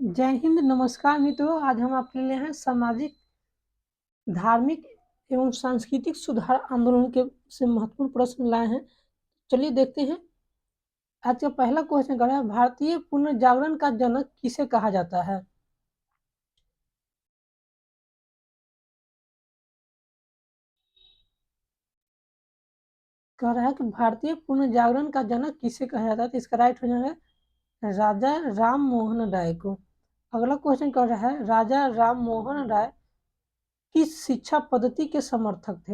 जय हिंद, नमस्कार मित्रों। आज हम आपके लिए हैं सामाजिक, धार्मिक एवं सांस्कृतिक सुधार आंदोलन के से महत्वपूर्ण प्रश्न लाए हैं। चलिए देखते हैं। आज का पहला क्वेश्चन कर रहा है, भारतीय पुनर्जागरण का जनक किसे कहा जाता है? कह रहा है कि भारतीय पुनर्जागरण का जनक किसे कहा जाता है, तो इसका राइट हो जाएगा राजा राम मोहन राय को। अगला क्वेश्चन कर रहा है, राजा राम मोहन राय किस शिक्षा पद्धति के समर्थक थे?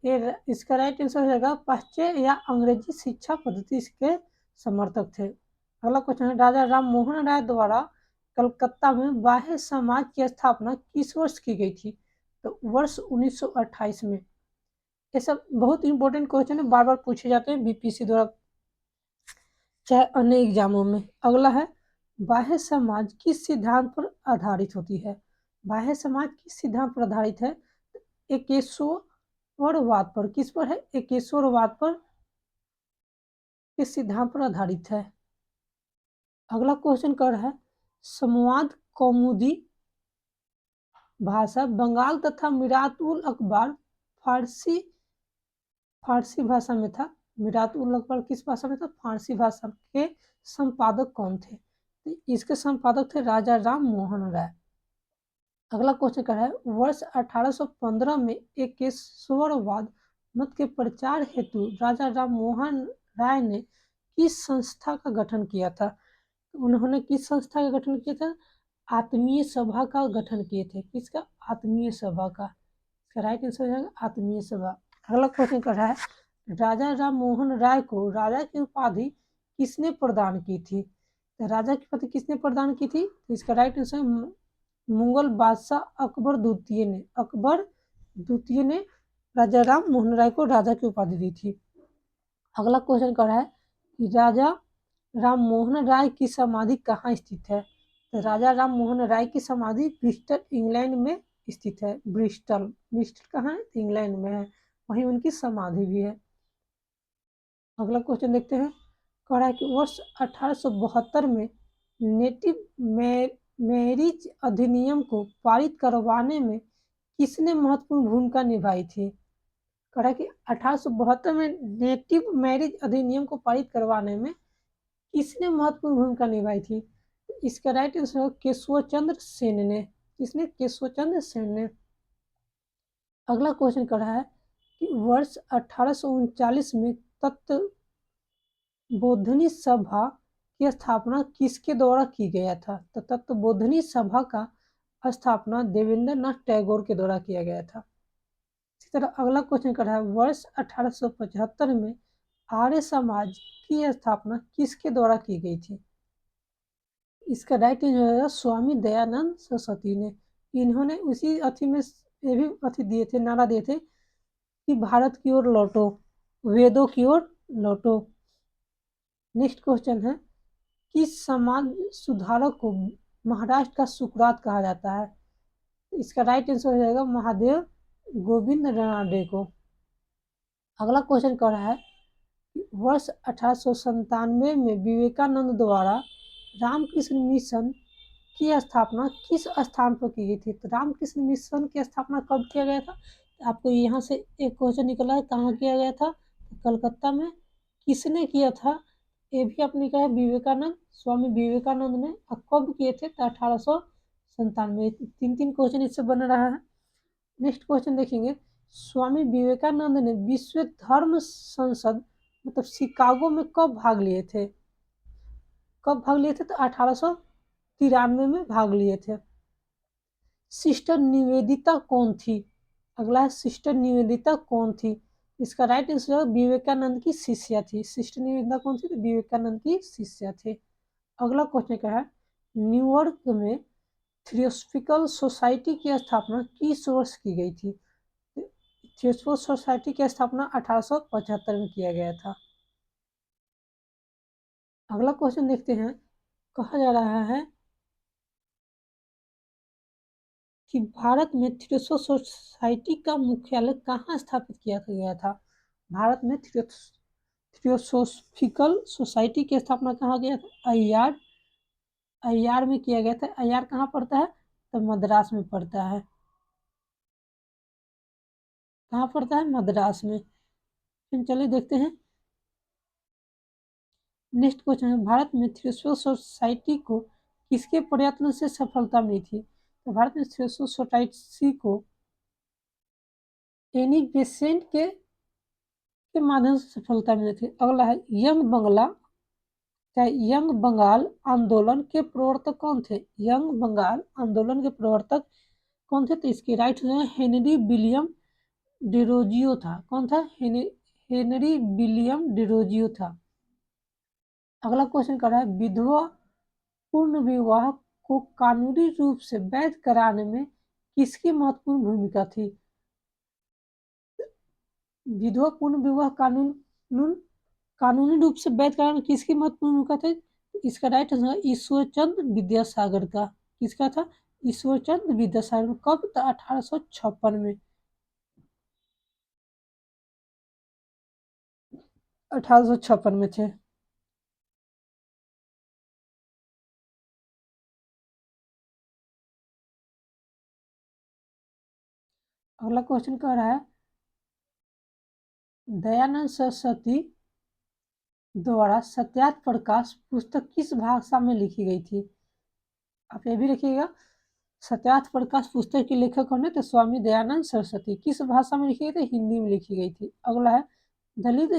ये इसका राइट आंसर हो जाएगा पाश्चात्य या अंग्रेजी शिक्षा पद्धति इसके समर्थक थे। अगला क्वेश्चन है, राजा राम मोहन राय द्वारा कलकत्ता में बाह्य समाज की स्थापना किस वर्ष की गई थी? तो वर्ष 1928 में। ये सब बहुत इंपॉर्टेंट क्वेश्चन है, बार बार पूछे जाते हैं बीपीएससी द्वारा चाहे अन्य एग्जामों में। अगला है, बाह्य समाज किस सिद्धांत पर आधारित होती है? बाह्य समाज किस सिद्धांत पर आधारित है? एकेश्वरवाद पर। किस पर है? एकेश्वरवाद पर, किस सिद्धांत पर आधारित है? अगला क्वेश्चन कर रहा है, संवाद कौमुदी भाषा बंगाल तथा मिरात उल अखबार फारसी फारसी भाषा में था। मिरात उल अखबार किस भाषा में था? फारसी भाषा के संपादक कौन थे? तो इसके संपादक थे राजा राम मोहन राय। अगला क्वेश्चन कर रहा है, वर्ष 1815 में एकेश्वरवाद मत के प्रचार हेतु राजा राम मोहन राय ने किस संस्था का गठन किया था? उन्होंने किस संस्था का गठन किया था? आत्मीय सभा का गठन किए थे। किसका? आत्मीय सभा का। इसका राइट आंसर हो जाएगा आत्मीय सभा। अगला क्वेश्चन कर रहा है, राजा राम मोहन राय को राजा की उपाधि किसने प्रदान की थी? तो राजा की उपाधि किसने प्रदान की थी? तो इसका राइट आंसर मुगल बादशाह अकबर द्वितीय ने राजा राम मोहन राय को राजा की उपाधि दी थी। अगला क्वेश्चन कर रहा है कि राजा राम मोहन राय की समाधि कहाँ स्थित है? तो राजा राम मोहन राय की समाधि ब्रिस्टल इंग्लैंड में स्थित है। ब्रिस्टल ब्रिस्टल कहाँ है? इंग्लैंड में है, वहीं उनकी समाधि भी है। अगला क्वेश्चन देखते हैं। कह रहा है कि वर्ष 1872 में नेटिव मैरिज अधिनियम को पारित करवाने में किसने महत्वपूर्ण भूमिका निभाई थी? कह रहा है कि 1872 में नेटिव मैरिज अधिनियम को पारित करवाने में किसने महत्वपूर्ण भूमिका निभाई थी? इसका राइट आंसर केशव चंद्र सेन ने। किसने? केशव चंद्र सेन ने। अगला क्वेश्चन कर रहा है कि वर्ष 1839 में तत्वबोधिनी सभा की स्थापना किसके द्वारा की गया था? तो तत्वबोधिनी सभा का स्थापना देवेंद्र नाथ टैगोर के द्वारा किया गया था। इसी तरह अगला क्वेश्चन कर रहा है, वर्ष 1875 में आर्य समाज की स्थापना किसके द्वारा की गई थी? इसका राइट आंसर है स्वामी दयानंद सरस्वती ने। इन्होंने उसी अथी में ये भी अथी दिए थे, नारा दिए थे कि भारत की ओर लौटो, वेदों की ओर लौटो। नेक्स्ट क्वेश्चन है, किस समाज सुधारक को महाराष्ट्र का सुकरात कहा जाता है? इसका राइट आंसर हो जाएगा महादेव गोविंद रानडे को। अगला क्वेश्चन कर रहा है, वर्ष 1897 में विवेकानंद द्वारा रामकृष्ण मिशन की स्थापना किस स्थान पर की गई थी? तो रामकृष्ण मिशन की स्थापना कब किया गया था? आपको यहाँ से एक क्वेश्चन निकला है, कहाँ किया गया था? तो कलकत्ता में। किसने किया था? ये भी आपने कहा विवेकानंद, स्वामी विवेकानंद ने। कब किए थे? तो 1897। तीन तीन क्वेश्चन इससे बन रहा है। नेक्स्ट क्वेश्चन देखेंगे, स्वामी विवेकानंद ने विश्व धर्म संसद मतलब शिकागो में कब भाग लिए थे? कब भाग लिए थे? तो 1893 में भाग लिए थे। सिस्टर निवेदिता कौन थी? अगला है, सिस्टर निवेदिता कौन थी? इसका राइट आंसर विवेकानंद की शिष्या थी। सिस्टर निवेदिता कौन थी? तो विवेकानंद की शिष्या थे। अगला क्वेश्चन क्या है, न्यूयॉर्क में थियोसॉफिकल सोसाइटी की स्थापना किस वर्ष की गई थी? थियोसॉफिकल सोसाइटी की स्थापना 1875 में किया गया था। अगला क्वेश्चन देखते हैं। कहा जा रहा है कि भारत में थियोसॉफिकल सोसाइटी का मुख्यालय कहाँ स्थापित किया गया था? भारत में थियोसॉफिकल सोसाइटी की स्थापना कहाँ गया था? अय्यार अय्यार में किया गया था। अय्यार कहाँ पड़ता है? तो मद्रास में पड़ता है। कहाँ पड़ता है? मद्रास में। फिर चलिए देखते हैं नेक्स्ट क्वेश्चन है, भारत में थ्रेशोल्ड सोसाइटी को किसके प्रयत्न से सफलता मिली थी? तो भारत में थ्रेशोल्ड सोसाइटी को एनी बेसेंट के माध्यम से सफलता मिली थी। अगला है यंग बंगाल आंदोलन के प्रवर्तक कौन थे? यंग बंगाल आंदोलन के प्रवर्तक कौन थे? तो इसके राइट जो है हेनरी विलियम डिरोजियो था। कौन था? हेनरी विलियम डिरोजियो था। अगला क्वेश्चन कर रहा है, विधवा पूर्ण विवाह को कानूनी रूप से वैध कराने में किसकी महत्वपूर्ण भूमिका थी? विधवा पूर्ण विवाह कानूनी रूप से वैध कराने में किसकी महत्वपूर्ण भूमिका थी? इसका राइट आंसर है ईश्वरचंद विद्यासागर का। किसका था? ईश्वरचंद विद्यासागर। कब? था 1856 में। 1856 में थे। अगला क्वेश्चन कह रहा है, दयानंद सरस्वती द्वारा सत्यार्थ प्रकाश पुस्तक किस भाषा में लिखी गई थी? आप ये भी लिखिएगा, सत्यार्थ प्रकाश पुस्तक के लेखक कौन है? तो स्वामी दयानंद सरस्वती। किस भाषा में लिखी गई थी? हिंदी में लिखी गई थी। अगला है, दलित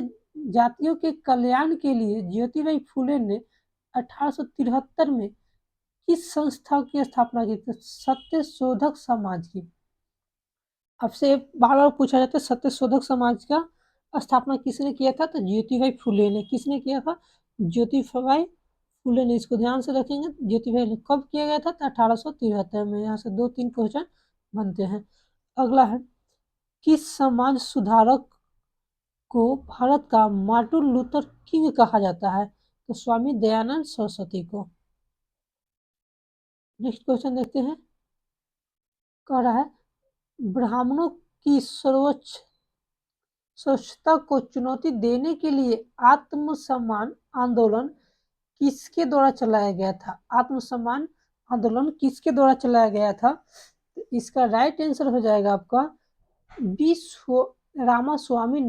जातियों के कल्याण के लिए ज्योतिबाई फुले ने 1873 में किस संस्था की स्थापना की थी? सत्य शोधक समाज की। आपसे बार बार पूछा जाता है सत्य शोधक समाज का स्थापना किसने किया था? तो ज्योतिबाई फुले ने। किसने किया था? ज्योतिबाई फुले ने। इसको ध्यान से रखेंगे। ज्योतिबाई ने कब किया गया था? तो 1873 में। यहाँ से 2-3 क्वेश्चन बनते हैं। अगला है, किस समाज सुधारक को भारत का मार्टिन लूथर किंग कहा जाता है? तो स्वामी दयानंद सरस्वती को। नेक्स्ट क्वेश्चन देखते हैं। कह रहा है, ब्राह्मणों की स्वच्छता को चुनौती देने के लिए आत्मसम्मान आंदोलन किसके द्वारा चलाया गया था? आत्मसम्मान आंदोलन किसके द्वारा चलाया गया था? तो इसका राइट आंसर हो जाएगा आपका बी रामास्वामी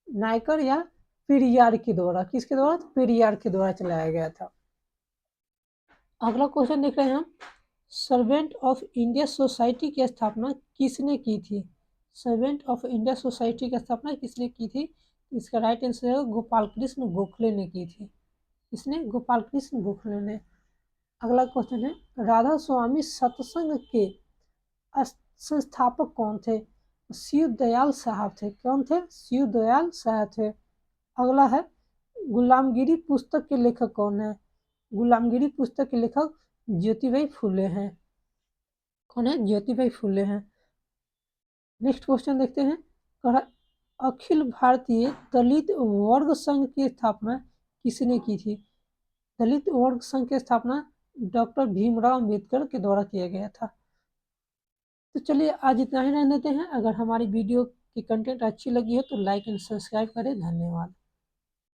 नायकर या पेरियार के द्वारा। किसके द्वारा? पेरियार के द्वारा चलाया गया था। अगला क्वेश्चन देख रहे हैं हम, सर्वेंट ऑफ इंडिया सोसाइटी की स्थापना किसने की थी? सर्वेंट ऑफ इंडिया सोसाइटी की स्थापना किसने की थी? इसका राइट आंसर है गोपाल कृष्ण गोखले ने की थी। इसने गोपाल कृष्ण गोखले ने। अगला क्वेश्चन है, राधा स्वामी सत्संग के संस्थापक कौन थे? शिव दयाल साहब थे। कौन थे? शिव दयाल साहब थे। अगला है, गुलामगिरी पुस्तक के लेखक कौन है? गुलामगिरी पुस्तक के लेखक ज्योतिबाई फुले हैं। कौन है? ज्योतिबाई फुले हैं। नेक्स्ट क्वेश्चन देखते हैं। अखिल भारतीय दलित वर्ग संघ की स्थापना किसने की थी? दलित वर्ग संघ की स्थापना डॉक्टर भीमराव अंबेडकर के द्वारा किया गया था। तो चलिए आज इतना ही रहने देते हैं। अगर हमारी वीडियो की कंटेंट अच्छी लगी हो तो लाइक एंड सब्सक्राइब करें। धन्यवाद।